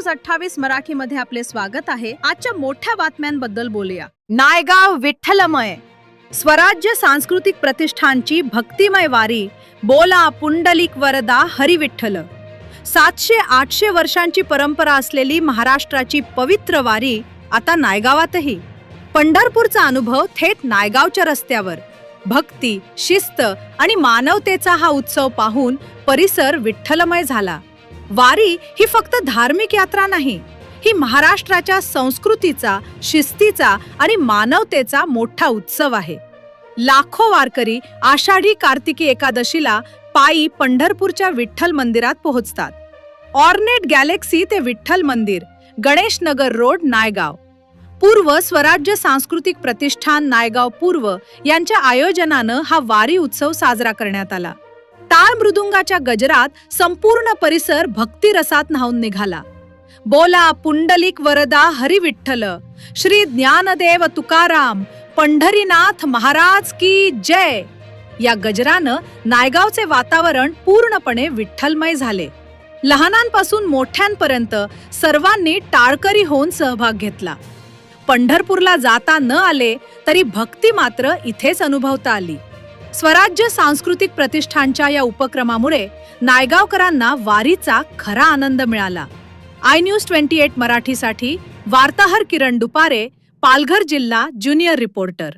News 28 मराठीमध्ये आपले स्वागत आहे। आजच्या मोठ्या बातम्यांबद्दल बोलूया। नायगाव विठ्ठलमय स्वराज्य सांस्कृतिक प्रतिष्ठानची भक्तिमय वारी बोला पुंडलिक वरदा हरी विठ्ठल। 700-800 वर्षांची परंपरा असलेली महाराष्ट्राची पवित्र वारी आता नायगावातही। पंढरपूरचा अनुभव थेट नायगावच्या रस्त्यावर। भक्ती, शिस्त आणि मानवतेचा हा उत्सव पाहून परिसर विठ्ठलमय झाला। वारी ही फक्त धार्मिक यात्रा नाही, ही महाराष्ट्राच्या संस्कृतीचा, शिस्तीचा आणि मानवतेचा मोठा उत्सव आहे। लाखो वारकरी आषाढी कार्तिकी एकादशीला पायी पंढरपूरच्या विठ्ठल मंदिरात पोहोचतात। ऑर्नेट गॅलेक्सी ते विठ्ठल मंदिर, गणेश नगर रोड, नायगाव। पूर्व स्वराज्य सांस्कृतिक प्रतिष्ठान नायगाव पूर्व यांच्या आयोजनानं हा वारी उत्सव साजरा करण्यात आला। टाळ मृदुंगाच्या गजरात संपूर्ण परिसर भक्तिरसात न्हाऊन निघाला। बोला पुंडलिक वरदा हरी विठ्ठल, श्री ज्ञानदेव तुकाराम, पंढरीनाथ महाराज की जय या गजरानं नायगावचे वातावरण पूर्णपणे विठ्ठलमय झाले। लहानांपासून मोठ्यांपर्यंत सर्वांनी टाळकरी होऊन सहभाग घेतला। पंढरपूरला जाता न आले तरी भक्ती मात्र इथेच अनुभवता आली। स्वराज्य सांस्कृतिक प्रतिष्ठानच्या या उपक्रमामुळे नायगावकरांना वारीचा खरा आनंद मिळाला। iNews 28 मराठीसाठी वार्ताहर किरण दुपारे, पालघर जिल्हा ज्युनियर रिपोर्टर।